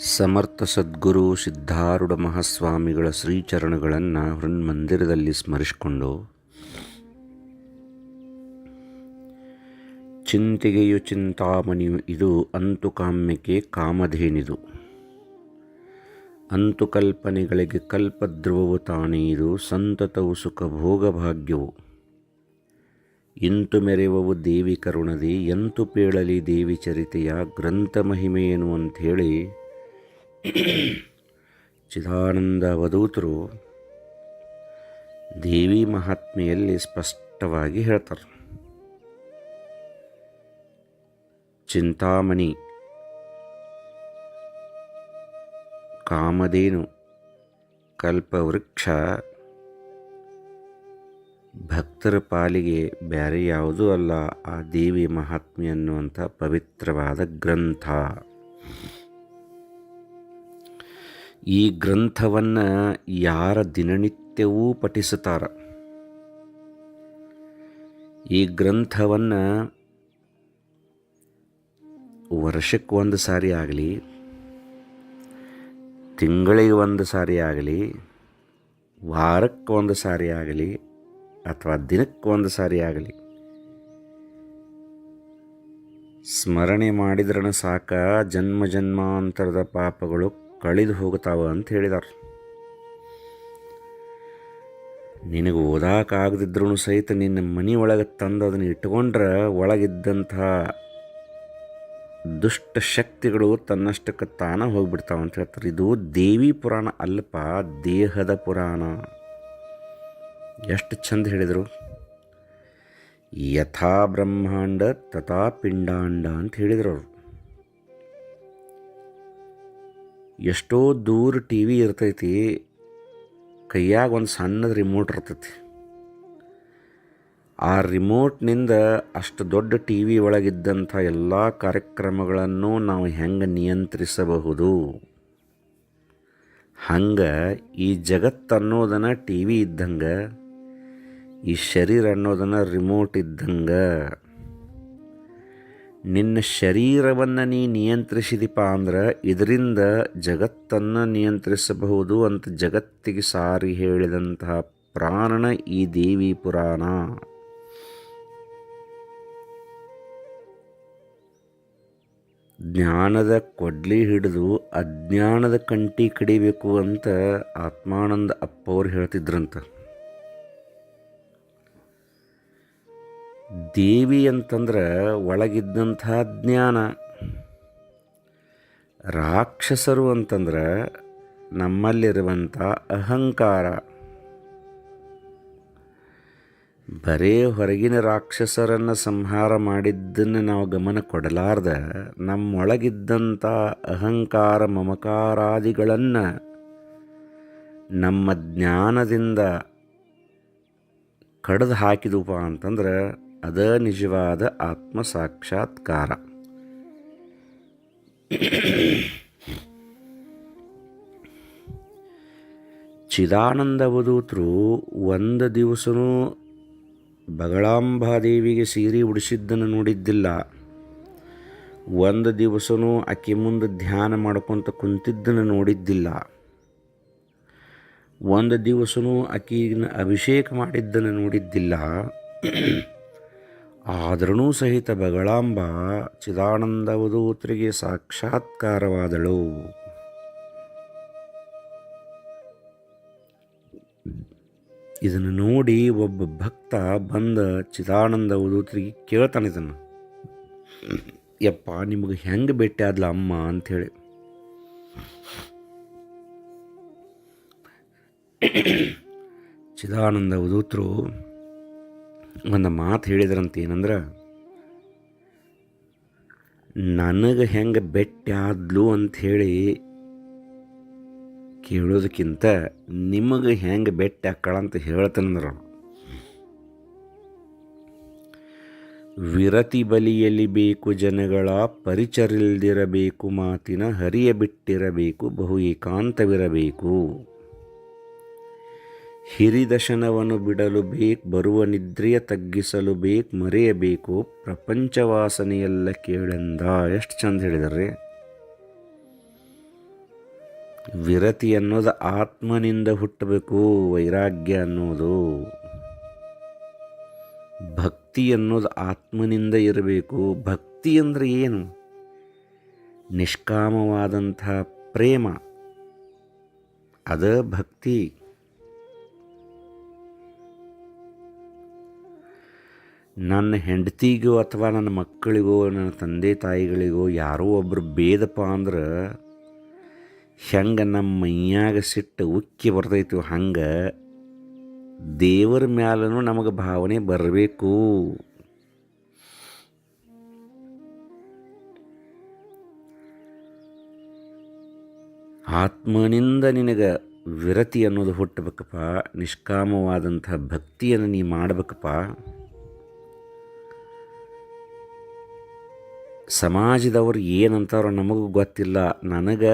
ಸಮರ್ಥ ಸದ್ಗುರು ಸಿದ್ಧಾರೂಢ ಮಹಾಸ್ವಾಮಿಗಳ ಶ್ರೀಚರಣಗಳನ್ನು ಹೃನ್ಮಂದಿರದಲ್ಲಿ ಸ್ಮರಿಸಿಕೊಂಡು, ಚಿಂತೆಗೆಯು ಚಿಂತಾಮಣಿಯು ಇದು ಅಂತು ಕಾಮ್ಯಕ್ಕೆ ಕಾಮಧೇನಿದು, ಅಂತು ಕಲ್ಪನೆಗಳಿಗೆ ಕಲ್ಪಧ್ರುವವು ತಾನೇ ಇದು, ಸಂತತವು ಸುಖ ಭೋಗಭಾಗ್ಯವು ಇಂತು ಮೆರೆವವು ದೇವಿ ಕರುಣದಿ, ಎಂತು ಪೇಳಲಿ ದೇವಿ ಚರಿತೆಯ ಗ್ರಂಥ ಮಹಿಮೆಯೇನು ಅಂಥೇಳಿ ಚಿದಾನಂದ ಅವಧೂತರು ದೇವಿ ಮಹಾತ್ಮೆಯಲ್ಲಿ ಸ್ಪಷ್ಟವಾಗಿ ಹೇಳ್ತಾರೆ. ಚಿಂತಾಮಣಿ, ಕಾಮಧೇನು, ಕಲ್ಪವೃಕ್ಷ ಭಕ್ತರ ಪಾಲಿಗೆ ಬೇರೆ ಯಾವುದೂ ಅಲ್ಲ, ಆ ದೇವಿ ಮಹಾತ್ಮೆ ಅನ್ನುವಂಥ ಪವಿತ್ರವಾದ ಗ್ರಂಥ. ಈ ಗ್ರಂಥವನ್ನು ಯಾರ ದಿನನಿತ್ಯವೂ ಪಠಿಸುತ್ತಾರ, ಈ ಗ್ರಂಥವನ್ನು ವರ್ಷಕ್ಕೆ ಒಂದು ಸಾರಿ ಆಗಲಿ, ತಿಂಗಳಿಗೆ ಒಂದು ಸಾರಿ ಆಗಲಿ, ವಾರಕ್ಕೆ ಒಂದು ಸಾರಿ ಆಗಲಿ, ಅಥವಾ ದಿನಕ್ಕೆ ಒಂದು ಸಾರಿ ಆಗಲಿ ಸ್ಮರಣೆ ಮಾಡಿದ್ರನ ಸಾಕ ಜನ್ಮ ಜನ್ಮಾಂತರದ ಪಾಪಗಳು ಕಳೆದು ಹೋಗ್ತಾವ ಅಂತ ಹೇಳಿದಾರೆ. ನಿನಗೆ ಓದಾಕಾಗದಿದ್ರೂ ಸಹಿತ ನಿನ್ನ ಮನೆ ಒಳಗೆ ತಂದು ಅದನ್ನು ಇಟ್ಕೊಂಡ್ರೆ ಒಳಗಿದ್ದಂಥ ದುಷ್ಟ ಶಕ್ತಿಗಳು ತನ್ನಷ್ಟಕ್ಕೆ ತಾನ ಹೋಗಿಬಿಡ್ತಾವ ಅಂತ ಹೇಳ್ತಾರೆ. ಇದು ದೇವಿ ಪುರಾಣ ಅಲ್ಪ, ದೇಹದ ಪುರಾಣ. ಎಷ್ಟು ಚಂದ ಹೇಳಿದರು. ಯಥಾ ಬ್ರಹ್ಮಾಂಡ ತಥಾ ಪಿಂಡಾಂಡ ಅಂತ ಹೇಳಿದರು ಅವರು. ಎಷ್ಟೋ ದೂರ ಟಿ ವಿ ಇರ್ತೈತಿ, ಕೈಯಾಗ ಒಂದು ಸಣ್ಣದ ರಿಮೋಟ್ ಇರ್ತೈತಿ. ಆ ರಿಮೋಟ್ನಿಂದ ಅಷ್ಟು ದೊಡ್ಡ ಟಿ ವಿ ಒಳಗಿದ್ದಂಥ ಎಲ್ಲ ಕಾರ್ಯಕ್ರಮಗಳನ್ನು ನಾವು ಹೆಂಗೆ ನಿಯಂತ್ರಿಸಬಹುದು, ಹಂಗೆ ಈ ಜಗತ್ತನ್ನೋದನ್ನು ಟಿ ವಿ ಇದ್ದಂಗೆ, ಈ ಶರೀರ ಅನ್ನೋದನ್ನು ರಿಮೋಟ್ ಇದ್ದಂಗೆ. ನಿನ್ನ ಶರೀರವನ್ನು ನೀ ನಿಯಂತ್ರಿಸಿದಿಪ್ಪ ಅಂದ್ರೆ ಇದರಿಂದ ಜಗತ್ತನ್ನು ನಿಯಂತ್ರಿಸಬಹುದು ಅಂತ ಜಗತ್ತಿಗೆ ಸಾರಿ ಹೇಳಿದಂತಹ ಪ್ರಾಣ ಈ ದೇವಿ ಪುರಾಣ. ಜ್ಞಾನದ ಕೊಡ್ಲಿ ಹಿಡಿದು ಅಜ್ಞಾನದ ಕಂಟಿ ಕಡಿಬೇಕು ಅಂತ ಆತ್ಮಾನಂದ ಅಪ್ಪವ್ರು ಹೇಳ್ತಿದ್ರಂತ. ದೇವಿ ಅಂತಂದ್ರೆ ಒಳಗಿದ್ದಂಥ ಜ್ಞಾನ, ರಾಕ್ಷಸರು ಅಂತಂದ್ರೆ ನಮ್ಮಲ್ಲಿರುವಂಥ ಅಹಂಕಾರ. ಬರೇ ಹೊರಗಿನ ರಾಕ್ಷಸರನ್ನು ಸಂಹಾರ ಮಾಡಿದ್ದನ್ನು ನಾವು ಗಮನ ಕೊಡಲಾರ್ದ ನಮ್ಮೊಳಗಿದ್ದಂಥ ಅಹಂಕಾರ ಮಮಕಾರಾದಿಗಳನ್ನು ನಮ್ಮ ಜ್ಞಾನದಿಂದ ಕಡ್ದು ಹಾಕಿದಪ್ಪ ಅಂತಂದ್ರೆ ಅದ ನಿಜವಾದ ಆತ್ಮ ಸಾಕ್ಷಾತ್ಕಾರ. ಚಿದಾನಂದ ಅವಧೂತರು ಒಂದು ದಿವಸನೂ ಬಗಳಾಂಬಾದೇವಿಗೆ ಸೀರೆ ಉಡಿಸಿದ್ದನ್ನು ನೋಡಿದ್ದಿಲ್ಲ, ಒಂದು ದಿವಸನೂ ಆಕೆ ಮುಂದೆ ಧ್ಯಾನ ಮಾಡ್ಕೊತ ಕುಂತಿದ್ದನ್ನು ನೋಡಿದ್ದಿಲ್ಲ, ಒಂದು ದಿವಸನೂ ಆಕೆನ ಅಭಿಷೇಕ ಮಾಡಿದ್ದನ್ನು ನೋಡಿದ್ದಿಲ್ಲ. ಆದ್ರೂ ಸಹಿತ ಬಗಳಾಂಬ ಚಿದಾನಂದ ಅವಧೂತರಿಗೆ ಸಾಕ್ಷಾತ್ಕಾರವಾದಳು. ಇದನ್ನು ನೋಡಿ ಒಬ್ಬ ಭಕ್ತ ಬಂದ ಚಿದಾನಂದ ಅವಧೂತರಿಗೆ ಕೇಳ್ತಾನೆ ಇದನ್ನು, ಯಪ್ಪ ನಿಮಗೆ ಹೆಂಗೆ ಭೇಟಿ ಆದ್ಲ ಅಮ್ಮ ಅಂಥೇಳಿ. ಚಿದಾನಂದ ಅವಧೂತರು ಒಂದು ಮಾತು ಹೇಳಿದ್ರಂತ, ಏನಂದ್ರೆ ನನಗೆ ಹೆಂಗೆ ಭೇಟಿ ಆದ್ಲು ಅಂಥೇಳಿ ಕೇಳೋದಕ್ಕಿಂತ ನಿಮಗೆ ಹೆಂಗೆ ಭೇಟಿ ಆಕ್ಕಳಂತ ಹೇಳ್ತಾನಂದ್ರ, ವಿರತಿ ಬಲಿಯಲ್ಲಿ ಬೇಕು ಜನಗಳ ಪರಿಚರಿಲ್ದಿರಬೇಕು, ಮಾತಿನ ಹರಿಯ ಬಿಟ್ಟಿರಬೇಕು, ಬಹು ಏಕಾಂತವಿರಬೇಕು, ಹಿರಿದಶನವನ್ನು ಬಿಡಲು ಬೇಕು, ಬರುವ ನಿದ್ರೆಯ ತಗ್ಗಿಸಲು ಬೇಕು, ಮರೆಯಬೇಕು ಪ್ರಪಂಚವಾಸನೆಯೆಲ್ಲ ಕೇಳೆಂದ. ಎಷ್ಟು ಚಂದ ಹೇಳಿದಾರೆ. ವಿರತಿ ಅನ್ನೋದು ಆತ್ಮನಿಂದ ಹುಟ್ಟಬೇಕು. ವೈರಾಗ್ಯ ಅನ್ನೋದು, ಭಕ್ತಿ ಅನ್ನೋದು ಆತ್ಮನಿಂದ ಇರಬೇಕು. ಭಕ್ತಿ ಅಂದರೆ ಏನು? ನಿಷ್ಕಾಮವಾದಂಥ ಪ್ರೇಮ, ಅದ ಭಕ್ತಿ. ನನ್ನ ಹೆಂಡತಿಗೋ ಅಥವಾ ನನ್ನ ಮಕ್ಕಳಿಗೋ ನನ್ನ ತಂದೆ ತಾಯಿಗಳಿಗೋ ಯಾರೋ ಒಬ್ಬರು ಬೇದಪ್ಪ ಅಂದ್ರೆ ಹೆಂಗೆ ನಮ್ಮ ಮೈಯಾಗ ಸಿಟ್ಟು ಉಕ್ಕಿ ಬರ್ತೈತಿ, ಹಂಗೆ ದೇವರ ಮ್ಯಾಲೂ ನಮಗೆ ಭಾವನೆ ಬರಬೇಕು. ಆತ್ಮನಿಂದ ನಿನಗೆ ವಿರತಿ ಅನ್ನೋದು ಹುಟ್ಟಬೇಕಪ್ಪ. ನಿಷ್ಕಾಮವಾದಂಥ ಭಕ್ತಿಯನ್ನು ನೀ ಮಾಡಬೇಕಪ್ಪ. ಸಮಾಜದವ್ರು ಏನಂತಾರೋ ನಮಗೂ ಗೊತ್ತಿಲ್ಲ. ನನಗೆ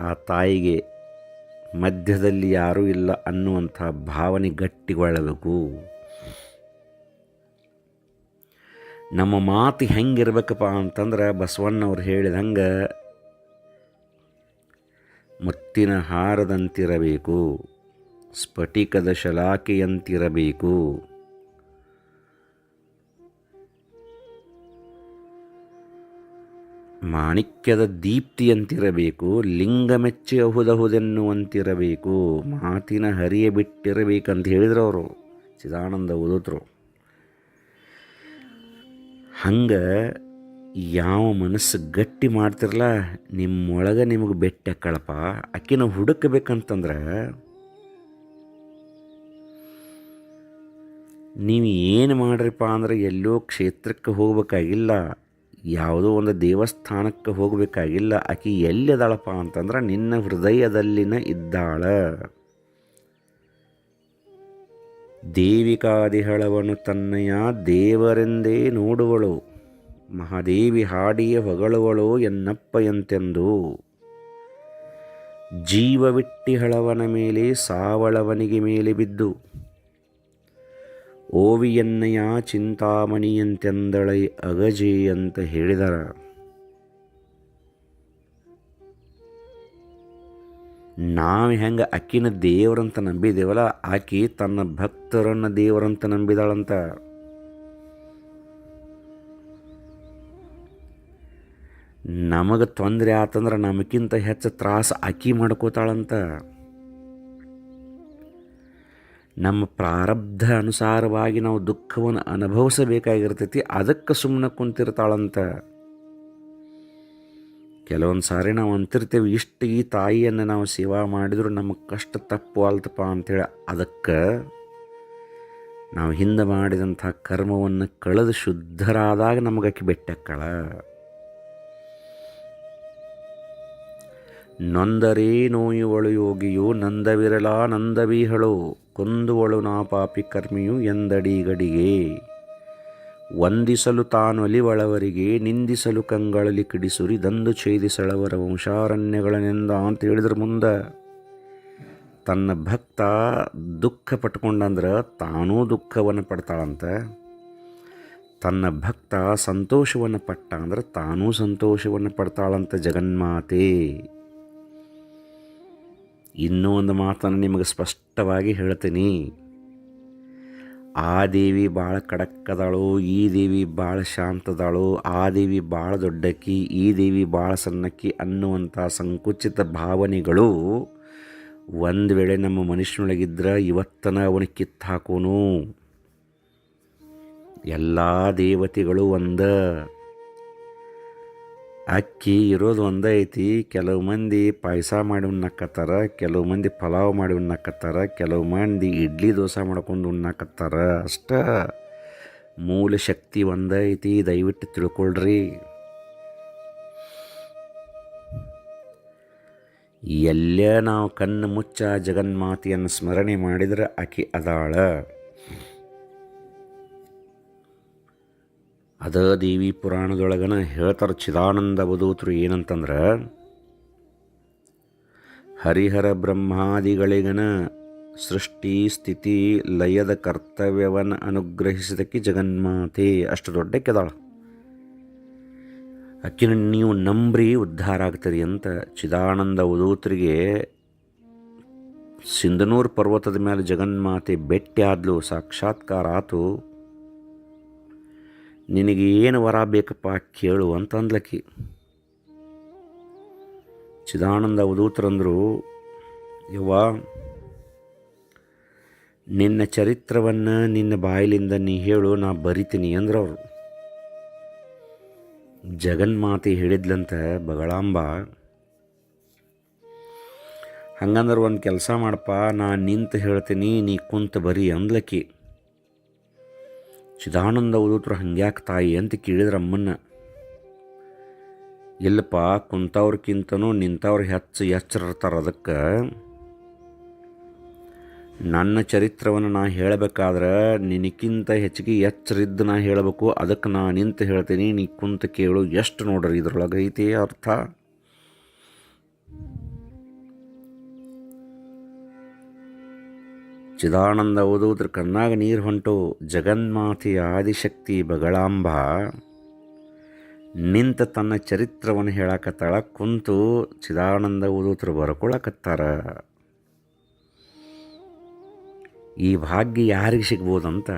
ಆ ತಾಯಿಗೆ ಮಧ್ಯದಲ್ಲಿ ಯಾರೂ ಇಲ್ಲ ಅನ್ನುವಂಥ ಭಾವನೆ ಗಟ್ಟಿಗೊಳ್ಳಬೇಕು. ನಮ್ಮ ಮಾತು ಹೆಂಗಿರ್ಬೇಕಪ್ಪ ಅಂತಂದ್ರೆ ಬಸವಣ್ಣವ್ರು ಹೇಳಿದಂಗೆ ಮುತ್ತಿನ ಹಾರದಂತಿರಬೇಕು, ಸ್ಫಟಿಕದ ಶಲಾಕೆಯಂತಿರಬೇಕು, ಮಾಣಿಕ್ಯದ ದೀಪ್ತಿಯಂತಿರಬೇಕು, ಲಿಂಗ ಮೆಚ್ಚಿ ಅಹುದಹುದೆನ್ನುವಂತಿರಬೇಕು, ಮಾತಿನ ಹರಿಯ ಬಿಟ್ಟಿರಬೇಕಂತ ಹೇಳಿದ್ರು ಅವರು ಚಿದಾನಂದ ಓದಿದ್ರು. ಹಂಗೆ ಯಾವ ಮನಸ್ಸು ಗಟ್ಟಿ ಮಾಡ್ತಿರಲ್ಲ, ನಿಮ್ಮೊಳಗೆ ನಿಮಗೆ ಬೆಟ್ಟ ಕಳಪ. ಆಕಿನ ಹುಡುಕಬೇಕಂತಂದ್ರೆ ನೀವು ಏನು ಮಾಡ್ರಿಪ್ಪ ಅಂದ್ರೆ ಎಲ್ಲೋ ಕ್ಷೇತ್ರಕ್ಕೆ ಹೋಗ್ಬೇಕಾಗಿಲ್ಲ, ಯಾವುದೋ ಒಂದು ದೇವಸ್ಥಾನಕ್ಕೆ ಹೋಗಬೇಕಾಗಿಲ್ಲ. ಆಕೆ ಎಲ್ಲಿದಾಳಪ್ಪ ಅಂತಂದ್ರೆ ನಿನ್ನ ಹೃದಯದಲ್ಲಿನ ಇದ್ದಾಳ. ದೇವಿಕಾದಿಹಳವನು ತನ್ನಯ ದೇವರೆಂದೇ ನೋಡುವಳು, ಮಹಾದೇವಿ ಹಾಡಿಯ ಹೊಗಳುವಳು ಎನ್ನಪ್ಪ ಎಂತೆಂದು. ಜೀವವಿಟ್ಟಿಹಳವನ ಮೇಲೆ ಸಾವಳವನಿಗೆ ಮೇಲೆ ಬಿದ್ದು, ಓವಿಯನ್ನಯ ಚಿಂತಾಮಣಿಯಂತೆಂದಳೈ ಅಗಜೆ ಅಂತ ಹೇಳಿದರ. ನಾವು ಹೆಂಗೆ ಅಕ್ಕಿನ ದೇವರಂತ ನಂಬಿದೇವಲ್ಲ, ಆಕಿ ತನ್ನ ಭಕ್ತರನ್ನು ದೇವರಂತ ನಂಬಿದಾಳಂತ. ನಮಗೆ ತೊಂದರೆ ಆತಂದ್ರೆ ನಮಗಿಂತ ಹೆಚ್ಚು ತ್ರಾಸ ಆಕಿ ಮಾಡ್ಕೋತಾಳಂತ. ನಮ್ಮ ಪ್ರಾರಬ್ಧ ಅನುಸಾರವಾಗಿ ನಾವು ದುಃಖವನ್ನು ಅನುಭವಿಸಬೇಕಾಗಿರ್ತೈತಿ, ಅದಕ್ಕೆ ಸುಮ್ಮನೆ ಕುಂತಿರ್ತಾಳಂತ. ಕೆಲವೊಂದು ಸಾರಿ ನಾವು ಅಂತಿರ್ತೇವೆ, ಇಷ್ಟು ಈ ತಾಯಿಯನ್ನು ನಾವು ಸೇವಾ ಮಾಡಿದ್ರು ನಮಗೆ ಕಷ್ಟ ತಪ್ಪು ಅಲ್ತಪ್ಪ ಅಂಥೇಳಿ. ಅದಕ್ಕೆ ನಾವು ಹಿಂದೆ ಮಾಡಿದಂಥ ಕರ್ಮವನ್ನು ಕಳೆದು ಶುದ್ಧರಾದಾಗ ನಮಗಾಕಿ ಬೆಟ್ಟಕ್ಕಳ. ನೊಂದರೇ ನೋಯುವಳು ಯೋಗಿಯು ನಂದವಿರಲ ನಂದವೀಹಳು, ಕೊಂದುವಳು ನಾ ಪಾಪಿ ಕರ್ಮಿಯು ಎಂದಡಿಗಡಿಗೆ. ವಂದಿಸಲು ತಾನೊಲಿವಳವರಿಗೆ ನಿಂದಿಸಲು ಕಂಗಳಲ್ಲಿ ಕಿಡಿಸುರಿ, ದಂದು ಛೇದಿಸಳವರ ವಂಶಾರಣ್ಯಗಳನ್ನೆಂದ ಅಂತ ಹೇಳಿದ್ರ ಮುಂದೆ. ತನ್ನ ಭಕ್ತ ದುಃಖ ಪಟ್ಕೊಂಡಂದ್ರೆ ತಾನೂ ದುಃಖವನ್ನು ಪಡ್ತಾಳಂತ. ತನ್ನ ಭಕ್ತ ಸಂತೋಷವನ್ನು ಪಟ್ಟ ಅಂದ್ರೆ ತಾನೂ ಸಂತೋಷವನ್ನು ಪಡ್ತಾಳಂತ ಜಗನ್ಮಾತೆ. ಇನ್ನೂ ಒಂದು ಮಾತನ್ನು ನಿಮಗೆ ಸ್ಪಷ್ಟವಾಗಿ ಹೇಳ್ತೀನಿ. ಆ ದೇವಿ ಭಾಳ ಖಡಕ್ಕದಾಳು, ಈ ದೇವಿ ಭಾಳ ಶಾಂತದಾಳು, ಆ ದೇವಿ ಭಾಳ ದೊಡ್ಡಕ್ಕಿ, ಈ ದೇವಿ ಭಾಳ ಸಣ್ಣಕ್ಕಿ ಅನ್ನುವಂಥ ಸಂಕುಚಿತ ಭಾವನೆಗಳು ಒಂದು ವೇಳೆ ನಮ್ಮ ಮನುಷ್ಯನೊಳಗಿದ್ರೆ ಇವತ್ತನ ಅವನು ಕಿತ್ತು ಹಾಕೋನು. ಎಲ್ಲ ದೇವತೆಗಳು ಒಂದ, ಅಕ್ಕಿ ಇರೋದು ಒಂದೇ ಐತಿ. ಕೆಲವು ಮಂದಿ ಪಾಯಸ ಮಾಡಿ ಉಣ್ಣಾಕತ್ತಾರ, ಕೆಲವು ಮಂದಿ ಪಲಾವ್ ಮಾಡಿ ಉಣ್ಣಾಕತ್ತಾರ, ಕೆಲವು ಮಂದಿ ಇಡ್ಲಿ ದೋಸೆ ಮಾಡ್ಕೊಂಡು ಉಣ್ಣಾಕತ್ತಾರ. ಅಷ್ಟ ಮೂಲ ಶಕ್ತಿ ಒಂದೇ ಐತಿ, ದಯವಿಟ್ಟು ತಿಳ್ಕೊಳ್ರಿ. ಎಲ್ಲೇ ನಾವು ಕಣ್ಣು ಮುಚ್ಚ ಜಗನ್ಮಾತೆಯನ್ನು ಸ್ಮರಣೆ ಮಾಡಿದ್ರೆ ಆಕೆ ಅದಾಳ. ಅದ ದೇವಿ ಪುರಾಣದೊಳಗನ ಹೇಳ್ತಾರೆ ಚಿದಾನಂದ ಅವಧೂತರು ಏನಂತಂದ್ರೆ, ಹರಿಹರ ಬ್ರಹ್ಮಾದಿಗಳಿಗನ ಸೃಷ್ಟಿ ಸ್ಥಿತಿ ಲಯದ ಕರ್ತವ್ಯವನ್ನು ಅನುಗ್ರಹಿಸಿದಕ್ಕೆ ಜಗನ್ಮಾತೆ ಅಷ್ಟು ದೊಡ್ಡ ಕೆದಾಳ. ಅಕ್ಕಿನ ನೀವು ನಂಬ್ರಿ ಉದ್ಧಾರ ಆಗ್ತದೆ ಅಂತ ಚಿದಾನಂದ ಅವಧೂತರಿಗೆ ಸಿಂಧನೂರು ಪರ್ವತದ ಮೇಲೆ ಜಗನ್ಮಾತೆ ಭೇಟಿ ಆದ್ಲು, ಸಾಕ್ಷಾತ್ಕಾರ ಆತು. ನಿನಗೆ ಏನು ವರ ಬೇಕಪ್ಪ ಕೇಳು ಅಂತ ಅಂದ್ಲಕ್ಕಿ. ಚಿದಾನಂದ ಅವಧೂತರಂದರು, ಯವ್ವ, ನಿನ್ನ ಚರಿತ್ರವನ್ನು ನಿನ್ನ ಬಾಯಿಲಿಂದ ನೀ ಹೇಳು, ನಾ ಬರಿತೀನಿ ಅಂದ್ರವರು. ಜಗನ್ಮಾತೆ ಹೇಳಿದ್ಲಂತ ಬಗಳಾಂಬ, ಹಂಗಂದ್ರೆ ಒಂದು ಕೆಲಸ ಮಾಡಪ್ಪ, ನಾ ನಿಂತು ಹೇಳ್ತೀನಿ, ನೀ ಕುಂತು ಬರಿ ಅಂದ್ಲಕ್ಕಿ. ಚಿದಾನಂದ ಅವಧೂತರು ಹಂಗ್ಯಾಕೆ ತಾಯಿ ಅಂತ ಕೇಳಿದ್ರೆ ಅಮ್ಮನ್ನ. ಇಲ್ಲಪ್ಪ, ಕುಂತವ್ರಕ್ಕಿಂತನೂ ನಿಂತವ್ರು ಹೆಚ್ಚು ಎಚ್ಚರಿರ್ತಾರೆ. ಅದಕ್ಕೆ ನನ್ನ ಚರಿತ್ರವನ್ನು ನಾ ಹೇಳಬೇಕಾದ್ರೆ ನಿನಕ್ಕಿಂತ ಹೆಚ್ಚಿಗೆ ಎಚ್ಚರಿದ್ದು ನಾ ಹೇಳಬೇಕು. ಅದಕ್ಕೆ ನಾ ನಿಂತು ಹೇಳ್ತೀನಿ, ನೀ ಕುಂತು ಕೇಳು. ಎಷ್ಟು ನೋಡ್ರಿ ಇದ್ರೊಳಗೆ ಐತಿ ಅರ್ಥ. ಚಿದಾನಂದ ಅವಧೂತರ ಕಣ್ಣಾಗ ನೀರು ಹೊಂಟು. ಜಗನ್ಮಾತೆಯ ಆದಿಶಕ್ತಿ ಬಗಳಾಂಬ ನಿಂತ ತನ್ನ ಚರಿತ್ರವನ್ನು ಹೇಳಕತ್ತಾಳ. ಕುಂತು ಚಿದಾನಂದ ಅವಧೂತರು ಬರ್ಕೊಳಕತ್ತಾರ. ಈ ಭಾಗ್ಯ ಯಾರಿಗೆ ಸಿಗ್ಬೋದಂತ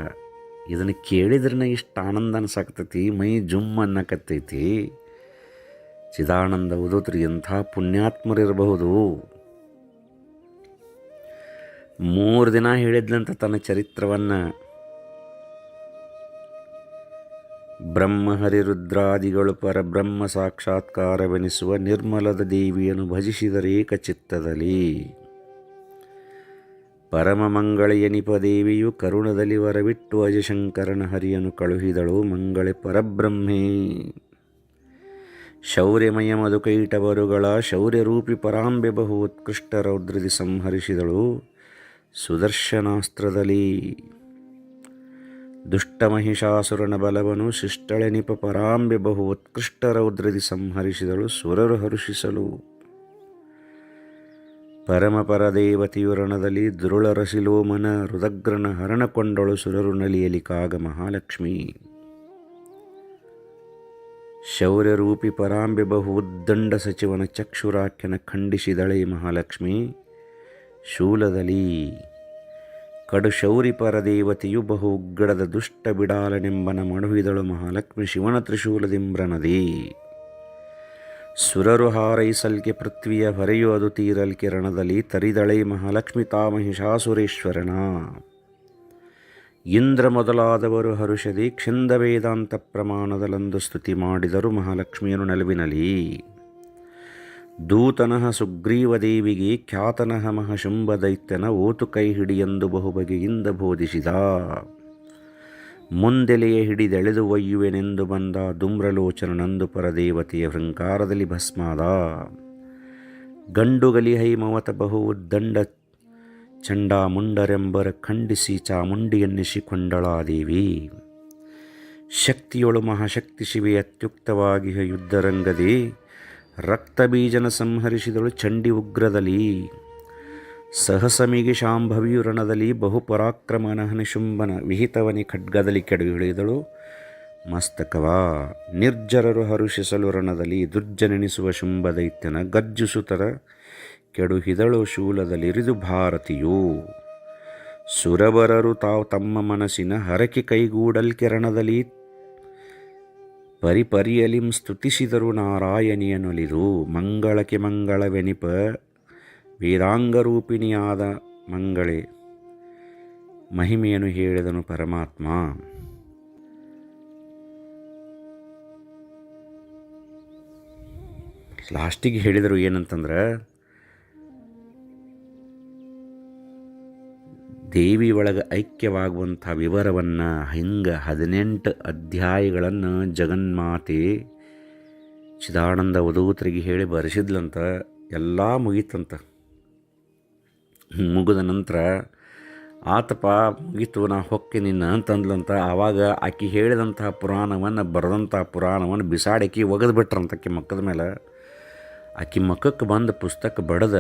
ಇದನ್ನು ಕೇಳಿದ್ರೇ ಇಷ್ಟು ಆನಂದ ಅನ್ಸಾಕತ್ತೈತಿ, ಮೈ ಜುಮ್ ಅನ್ನಕತ್ತೈತಿ. ಚಿದಾನಂದ ಅವಧೂತರು ಎಂಥ ಪುಣ್ಯಾತ್ಮರಿರಬಹುದು. 3 ದಿನ ಹೇಳಿದ್ಲಂತ ತನ್ನ ಚರಿತ್ರವನ್ನು. ಬ್ರಹ್ಮಹರಿರುದ್ರಾದಿಗಳು ಪರಬ್ರಹ್ಮ ಸಾಕ್ಷಾತ್ಕಾರವೆನಿಸುವ ನಿರ್ಮಲದ ದೇವಿಯನ್ನು ಭಜಿಸಿದರೇಕ ಚಿತ್ತದಲ್ಲಿ. ಪರಮ ಮಂಗಳೆಯನಿಪ ದೇವಿಯು ಕರುಣದಲ್ಲಿ ವರವಿಟ್ಟು ಅಜಶಂಕರನ ಹರಿಯನ್ನು ಕಳುಹಿದಳು. ಮಂಗಳೆ ಪರಬ್ರಹ್ಮೇ ಶೌರ್ಯಮಯ ಮಧುಕೈಟವರುಗಳ ಶೌರ್ಯರೂಪಿ ಪರಾಂಬೆ ಬಹು ಉತ್ಕೃಷ್ಟ ರೌದ್ರದಿ ಸಂಹರಿಸಿದಳು. ಸುದರ್ಶನಾಸ್ತ್ರದಲ್ಲಿ ದುಷ್ಟ ಮಹಿಷಾಸುರನ ಬಲವನು ಶಿಷ್ಟಳೆನಿಪ ಪರಾಂಬೆ ಬಹು ಉತ್ಕೃಷ್ಟ ರೌದ್ರದಿ ಸಂಹರಿಸಿದಳು. ಸುರರು ಹರುಷಿಸಲು ಪರಮಪರದೇವತೆಯು ರಣದಲ್ಲಿ ದುರುಳರಸಿಲೋಮನ ರುದಗ್ರನ ಹರಣಕೊಂಡಳು. ಸುರರು ನಲಿಯಲಿ ಕಾಗ ಮಹಾಲಕ್ಷ್ಮಿ. ಶೌರ್ಯರೂಪಿ ಪರಾಂಬೆ ಬಹು ಉದ್ದಂಡ ಸಚಿವನ ಚಕ್ಷುರಾಖ್ಯನ ಖಂಡಿಸಿದಳೆ ಮಹಾಲಕ್ಷ್ಮಿ. ಶೂಲದಲ್ಲಿ ಕಡು ಶೌರಿ ಪರದೇವತೆಯು ಬಹು ಉಗ್ಗಡದ ದುಷ್ಟ ಬಿಡಾಲನೆಂಬನ ಮಡುಹಿದಳು ಮಹಾಲಕ್ಷ್ಮಿ. ಶಿವನ ತ್ರಿಶೂಲದಿಂಬ್ರನದಿ ಸುರರು ಹಾರೈಸಲ್ಕೆ ಪೃಥ್ವಿಯ ಹೊರೆಯು ಅದು ತೀರಲ್ಕೆ ರಣದಲ್ಲಿ ತರಿದಳೆ ಮಹಾಲಕ್ಷ್ಮಿ ತಾ ಮಹಿಷಾಸುರೇಶ್ವರನ. ಇಂದ್ರ ಮೊದಲಾದವರು ಹರುಷದಿ ಕ್ಷಿಂದ ವೇದಾಂತ ಪ್ರಮಾಣದಲ್ಲಂದು ಸ್ತುತಿ ಮಾಡಿದರು ಮಹಾಲಕ್ಷ್ಮಿಯನು ನೆಲವಿನಲಿ. ದೂತನಃ ಸುಗ್ರೀವದೇವಿಗೆ ಖ್ಯಾತನಃ ಮಹಶುಂಭ ದೈತ್ಯನ ಓತು ಕೈ ಹಿಡಿಯೆಂದು ಬಹುಬಗೆಯಿಂದ ಬೋಧಿಸಿದ. ಮುಂದೆಲೆಯ ಹಿಡಿದೆಳೆದು ಒಯ್ಯುವೆನೆಂದು ಬಂದ ಧೂಮ್ರಲೋಚನನಂದು ಪರದೇವತೆಯ ಹೃಂಕಾರದಲ್ಲಿ ಭಸ್ಮಾದ. ಗಂಡುಗಲಿ ಹೈಮವತ ಬಹು ಉದ್ದಂಡ ಚಂಡಾಮುಂಡರೆಂಬರ ಖಂಡಿಸಿ ಚಾಮುಂಡಿಯನ್ನಿಸಿಕೊಂಡಳಾದೇವಿ. ಶಕ್ತಿಯೊಳು ಮಹಾಶಕ್ತಿ ಶಿವೆ ಅತ್ಯುಕ್ತವಾಗಿ ಯುದ್ಧರಂಗದಿ ರಕ್ತಬೀಜನ ಸಂಹರಿಸಿದಳು ಚಂಡಿ ಉಗ್ರದಲ್ಲಿ. ಸಹಸಮಿಗೆ ಶಾಂಭವಿಯು ರಣದಲ್ಲಿ ಬಹುಪರಾಕ್ರಮನ ನಿಶುಂಭನ ವಿಹಿತವನಿ ಖಡ್ಗದಲ್ಲಿ ಕೆಡಹಿಳಿದಳು ಮಸ್ತಕವ. ನಿರ್ಜರರು ಹರುಷಿಸಲು ರಣದಲ್ಲಿ ದುರ್ಜನೆನಿಸುವ ಶುಂಭದೈತ್ಯನ ಗರ್ಜಿಸುತ್ತರ ಕೆಡುಹಿದಳು ಶೂಲದಲ್ಲಿರಿದು ಭಾರತಿಯು. ಸುರವರರು ತಾವು ತಮ್ಮ ಮನಸ್ಸಿನ ಹರಕೆ ಕೈಗೂಡಲ್ಕೆ ರಣದಲ್ಲಿ ಪರಿಪರಿಯಲಿಂ ಸ್ತುತಿಸಿದರು ನಾರಾಯಣಿಯನೊಲಿದು. ಮಂಗಳಕ್ಕೆ ಮಂಗಳವೆನಿಪ ವೇದಾಂಗರೂಪಿಣಿಯಾದ ಮಂಗಳೆ ಮಹಿಮೆಯನ್ನು ಹೇಳಿದನು ಪರಮಾತ್ಮ. ಲಾಸ್ಟಿಗೆ ಹೇಳಿದರು ಏನಂತಂದ್ರೆ, ದೇವಿ ಒಳಗೆ ಐಕ್ಯವಾಗುವಂಥ ವಿವರವನ್ನು ಹಿಂಗೆ 18 ಅಧ್ಯಾಯಗಳನ್ನು ಜಗನ್ಮಾತೆ ಚಿದಾನಂದ ಅವಧೂತರಿಗೆ ಹೇಳಿ ಬರೆಸಿದ್ಲಂತ. ಎಲ್ಲ ಮುಗೀತಂತ. ಮುಗಿದ ನಂತರ ಆತಪ್ಪ ಮುಗೀತು ನಾ ಹೊಕ್ಕೆ ನಿನ್ನ ಅಂತಂದ್ಲಂತ. ಆವಾಗ ಆಕೆ ಹೇಳಿದಂತಹ ಪುರಾಣವನ್ನು ಬರೆದಂಥ ಪುರಾಣವನ್ನು ಬಿಸಾಡಾಕಿ ಒಗೆದು ಬಿಟ್ರಂತ ಆಕೆ ಮಕ್ಕದ ಮೇಲೆ. ಆಕೆ ಮಕ್ಕಕ್ಕೆ ಬಂದ ಪುಸ್ತಕ ಬಡ್ದ,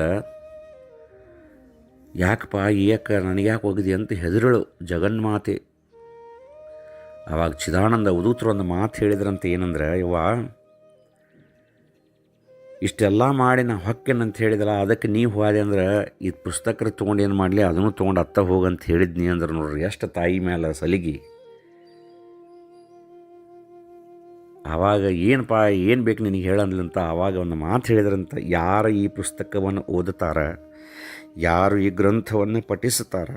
ಯಾಕಪ್ಪ ಯಾಕೆ ನನಗ್ಯಾಕೆ ಒಗದಿ ಅಂತ ಹೆದರಳು ಜಗನ್ಮಾತೆ. ಆವಾಗ ಚಿದಾನಂದ ಅವಧೂತರು ಒಂದು ಮಾತು ಹೇಳಿದ್ರಂತ, ಏನಂದ್ರೆ, ಯವ್ವ ಇಷ್ಟೆಲ್ಲ ಮಾಡಿ ನಾ ಹೊಕ್ಕೇನಂತ ಹೇಳಿದಲ್ಲ, ಅದಕ್ಕೆ ನೀವು ಹೋದೆ ಅಂದ್ರೆ ಈ ಪುಸ್ತಕ ತೊಗೊಂಡು ಏನು ಮಾಡಲಿ, ಅದನ್ನು ತೊಗೊಂಡು ಅತ್ತ ಹೋಗಂತ ಹೇಳಿದ್ನಿ ಅಂದ್ರೆ ನೋಡ್ರಿ ಎಷ್ಟು ತಾಯಿ ಮೇಲೆ ಸಲಿಗೆ. ಆವಾಗ ಏನಪ್ಪ ಏನು ಬೇಕು ನಿನಗೆ ಹೇಳಂದ್ಲಂತ ಆವಾಗ ಒಂದು ಮಾತು ಹೇಳಿದ್ರಂತ, ಯಾರು ಈ ಪುಸ್ತಕವನ್ನು ಓದುತ್ತಾರ, ಯಾರು ಈ ಗ್ರಂಥವನ್ನು ಪಠಿಸುತ್ತಾರ,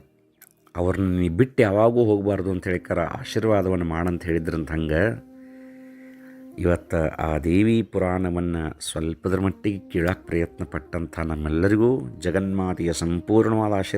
ಅವ್ರನ್ನ ನೀ ಬಿಟ್ಟು ಯಾವಾಗೂ ಹೋಗಬಾರ್ದು ಅಂತ ಹೇಳಿಕಾರ ಆಶೀರ್ವಾದವನ್ನು ಮಾಡಂತ ಹೇಳಿದ್ರಂತ. ಹಂಗೆ ಇವತ್ತು ಆ ದೇವಿ ಪುರಾಣವನ್ನು ಸ್ವಲ್ಪದ್ರ ಮಟ್ಟಿಗೆ ಕೇಳೋಕ್ಕೆ ಪ್ರಯತ್ನ ಪಟ್ಟಂಥ ನಮ್ಮೆಲ್ಲರಿಗೂ ಜಗನ್ಮಾತೆಯ ಸಂಪೂರ್ಣವಾದ ಆಶೀರ್ವಾದ